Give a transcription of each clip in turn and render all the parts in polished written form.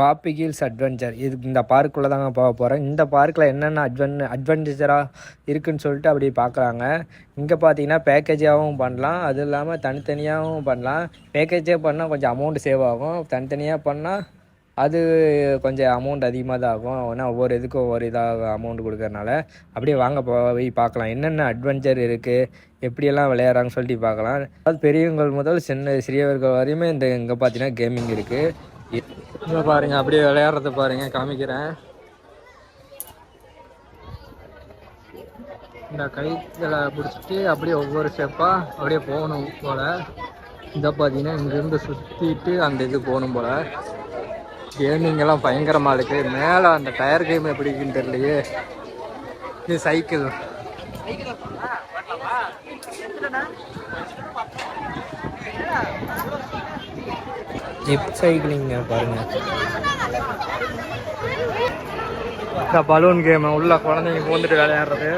பாப்பி hills adventure. இந்த பார்க்குள்ளே தாங்க போக போகிறேன். இந்த பார்க்கில் என்னென்ன அட்வென்ச்சராக இருக்குதுன்னு சொல்லிட்டு அப்படி பார்க்குறாங்க. இங்கே பார்த்தீங்கன்னா பேக்கேஜாகவும் பண்ணலாம், அது இல்லாமல் தனித்தனியாகவும் பண்ணலாம். பேக்கேஜாக பண்ணால் கொஞ்சம் அமௌண்ட் சேவ் ஆகும், தனித்தனியாக பண்ணால் அது கொஞ்சம் அமௌண்ட் அதிகமாக தான் ஆகும். ஏன்னா ஒவ்வொரு இதுக்கும் ஒவ்வொரு இதாக அமௌண்ட் கொடுக்கறனால. அப்படியே வாங்க போய் பார்க்கலாம் என்னென்ன அட்வென்ச்சர் இருக்குது, எப்படியெல்லாம் விளையாடுறாங்கன்னு சொல்லிட்டு பார்க்கலாம். அது பெரியவங்கள் முதல் சிறியவர்கள் வரையுமே இங்கே பார்த்தீங்கன்னா கேமிங் இருக்குது. இங்கே பாருங்கள், அப்படியே விளையாடுறத பாருங்கள், காமிக்கிறேன். இந்த கைகளை பிடிச்சிட்டு அப்படியே ஒவ்வொரு ஸ்டெப்பாக அப்படியே போகணும் போல். இதை பார்த்தீங்கன்னா இங்கேருந்து சுற்றிட்டு அந்த இது போகணும் போல். கேமிங்கெல்லாம் பயங்கரமாக இருக்குது. மேலே அந்த டயர் கேம் எப்படி இருக்குன்னு தெரியலையே. இது சைக்கிள். ஜிப் சைக்கிளிங்க பாருங்கள். இந்த பலூன் கேம் உள்ள குழந்தைங்க போந்துட்டு விளையாடுறது.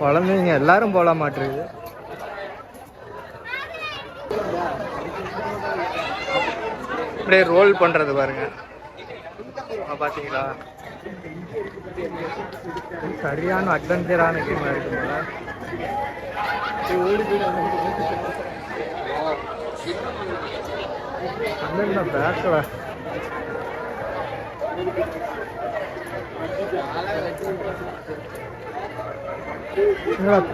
குழந்தைங்க எல்லாரும் போக மாட்டேங்குது. அப்படியே ரோல் பண்ணுறது பாருங்க, பார்த்தீங்களா? சரியான அட்வென்ச்சரான கேமாக இருக்குங்களா? அந்த பேக்கில்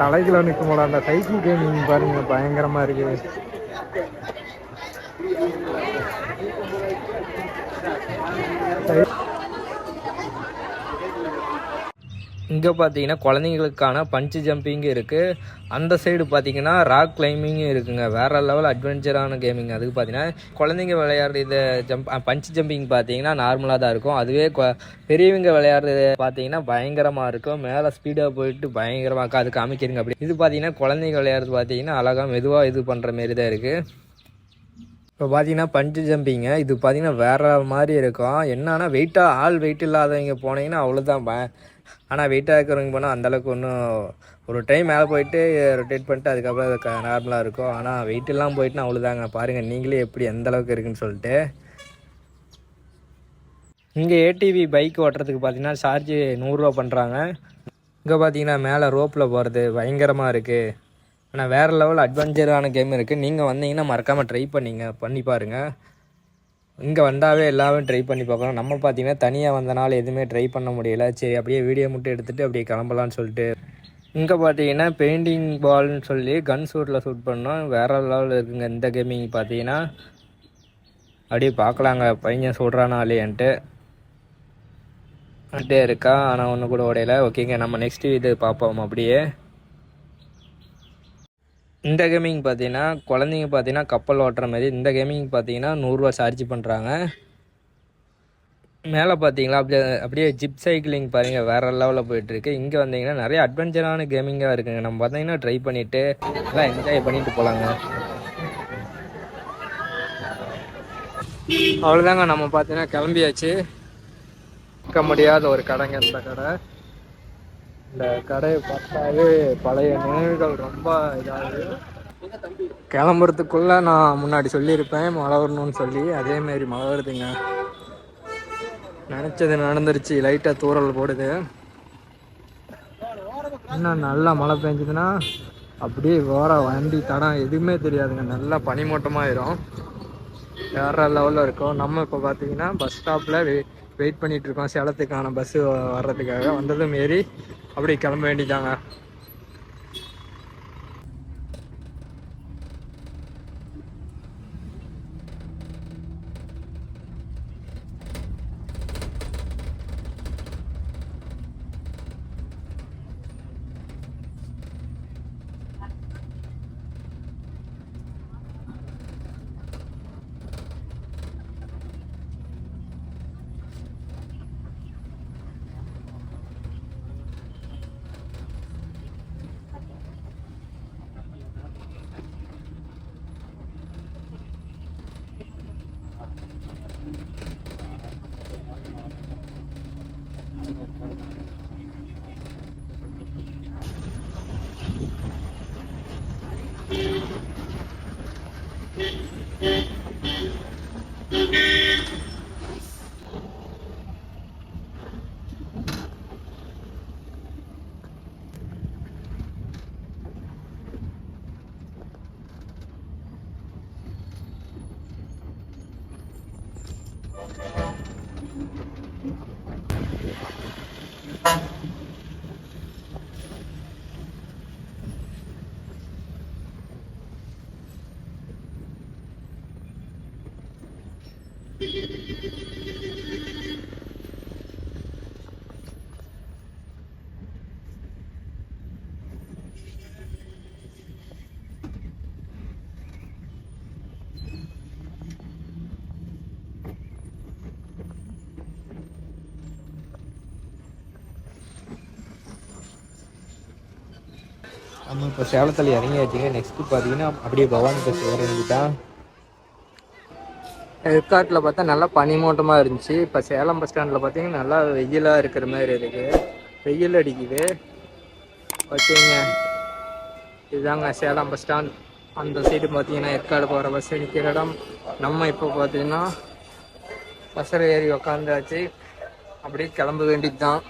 தலைகளை நிற்கும் போல. அந்த சைக்கிள் கேமிங் பாருங்க, பயங்கரமா இருக்கு. இங்கே பார்த்தீங்கன்னா குழந்தைங்களுக்கான பஞ்சு ஜம்பிங்கும் இருக்குது. அந்த சைடு பார்த்தீங்கன்னா ராக் கிளைம்பிங்கும் இருக்குங்க. வேறு லெவல் அட்வென்ச்சரான கேமிங். அதுக்கு பார்த்தீங்கன்னா குழந்தைங்க விளையாடுற இது பஞ்சு ஜம்பிங் பார்த்தீங்கன்னா நார்மலாக தான் இருக்கும். அதுவே பெரியவங்க விளையாடுறது பார்த்தீங்கன்னா பயங்கரமாக இருக்கும். மேலே ஸ்பீடாக போயிட்டு பயங்கரமாக இருக்கும். அது காமிக்கிறீங்க. அப்படி இது பார்த்தீங்கன்னா குழந்தைங்க விளையாடுறது பார்த்தீங்கன்னா அழகாக மெதுவாக இது பண்ணுற மாரி தான் இருக்குது. இப்போ பார்த்தீங்கன்னா பஞ்சு ஜம்பிங்க இது பார்த்தீங்கன்னா வேறு மாதிரி இருக்கும். என்னன்னா ஆள் வெயிட் இல்லாதவங்க போனீங்கன்னா அவ்வளோதான். ஆனால் வெயிட்டாக இருக்கிறவங்க போனால் அந்தளவுக்கு ஒன்றும் ஒரு டைம் மேலே போயிட்டு ரொட்டேட் பண்ணிட்டு அதுக்கப்புறம் அது நார்மலாக இருக்கும். ஆனால் வெயிட்டெல்லாம் போயிட்டுனா அவ்வளோதாங்க. பாருங்கள் நீங்களே எப்படி எந்த அளவுக்கு இருக்குதுன்னு சொல்லிட்டு. இங்கே ஏடிவி பைக் ஓட்டுறதுக்கு பார்த்தீங்கன்னா சார்ஜ் 100 ரூபா பண்ணுறாங்க. இங்கே பார்த்தீங்கன்னா மேலே ரோப்பில் போகிறது பயங்கரமாக இருக்குது. ஆனால் வேறு லெவல் அட்வென்ச்சரான கேம் இருக்குது. நீங்கள் வந்தீங்கன்னா மறக்காமல் ட்ரை பண்ணி பாருங்கள். இங்கே வந்தாவே எல்லாமே ட்ரை பண்ணி பார்க்கணும். நம்ம பார்த்தீங்கன்னா தனியாக வந்தனால எதுவுமே ட்ரை பண்ண முடியல. சரி அப்படியே வீடியோ மட்டும் எடுத்துகிட்டு அப்படியே கிளம்பலான்னு சொல்லிட்டு. இங்கே பார்த்தீங்கன்னா பெயிண்டிங் பால்னு சொல்லி கன் ஷூட்டில் ஷூட் பண்ணோம். வேறு லெவலில் இருக்குங்க இந்த கேமிங். பார்த்தீங்கன்னா அப்படியே பார்க்கலாங்க பையன் சொல்கிறானாலேன்ட்டு அப்படியே இருக்கா. ஆனால் ஒன்று கூட உடையலை. ஓகேங்க, நம்ம நெக்ஸ்ட் இது பார்ப்போம். அப்படியே இந்த கேமிங் பார்த்தீங்கன்னா குழந்தைங்க பார்த்தீங்கன்னா கப்பல் ஓட்டுற மாதிரி. இந்த கேமிங் பார்த்தீங்கன்னா 100 ரூபா சார்ஜ் பண்ணுறாங்க. மேலே பார்த்தீங்களா அப்படியே ஜிப் சைக்கிளிங் பாருங்கள், வேறு லெவலில் போயிட்டுருக்கு. இங்கே வந்தீங்கன்னா நிறைய அட்வென்ச்சரான கேமிங்காக இருக்குங்க. நம்ம பார்த்தீங்கன்னா ட்ரை பண்ணிவிட்டு எல்லாம் என்ஜாய் பண்ணிட்டு போகலாங்க. அவ்வளோதாங்க, நம்ம பார்த்தீங்கன்னா கிளம்பியாச்சு. இருக்க முடியாத ஒரு கடைங்க இந்த கடை. இந்த கடையை பார்த்தாவே பழைய நினைவுகள் ரொம்ப இதாகுது. கிளம்புறதுக்குள்ளே நான் முன்னாடி சொல்லியிருப்பேன் மழை வரணும்னு சொல்லி. அதேமாரி மழை வருதுங்க. நினச்சது நடந்துருச்சு. லைட்டாக தூறல் போடுது. இன்னும் நல்லா மழை பெஞ்சதுன்னா அப்படியே வண்டி தடம் எதுவுமே தெரியாதுங்க. நல்லா பனிமூட்டமாயிரும். வேற லெவலில் இருக்கும். நம்ம இப்போ பார்த்தீங்கன்னா பஸ் ஸ்டாப்பில் வெயிட் பண்ணிகிட்ருக்கோம். சேலத்துக்கான பஸ்ஸு வர்றதுக்காக. வந்ததும் ஏறி அப்படி கிளம்ப வேண்டியதாங்க. நம்ம இப்போ சேலத்தில் இறங்கியாச்சுங்க. நெக்ஸ்ட்டு பார்த்தீங்கன்னா அப்படியே பவானி பஸ் ஏற வேண்டியதான். ஏற்காட்டில் பார்த்தா நல்லா பனிமூட்டமாக இருந்துச்சு. இப்போ சேலம் பஸ் ஸ்டாண்டில் பார்த்தீங்கன்னா நல்லா வெயிலாக இருக்கிற மாதிரி இருக்குது. வெயில் அடிக்குது ஓகேங்க. இதுதாங்க சேலம் பஸ் ஸ்டாண்ட். அந்த சைடு பார்த்தீங்கன்னா ஏற்காடு போகிற பஸ் நிற்கிற இடம். நம்ம இப்போ பார்த்தீங்கன்னா பஸ்ஸில் ஏறி உக்காந்தாச்சு. அப்படியே கிளம்ப வேண்டியது தான்.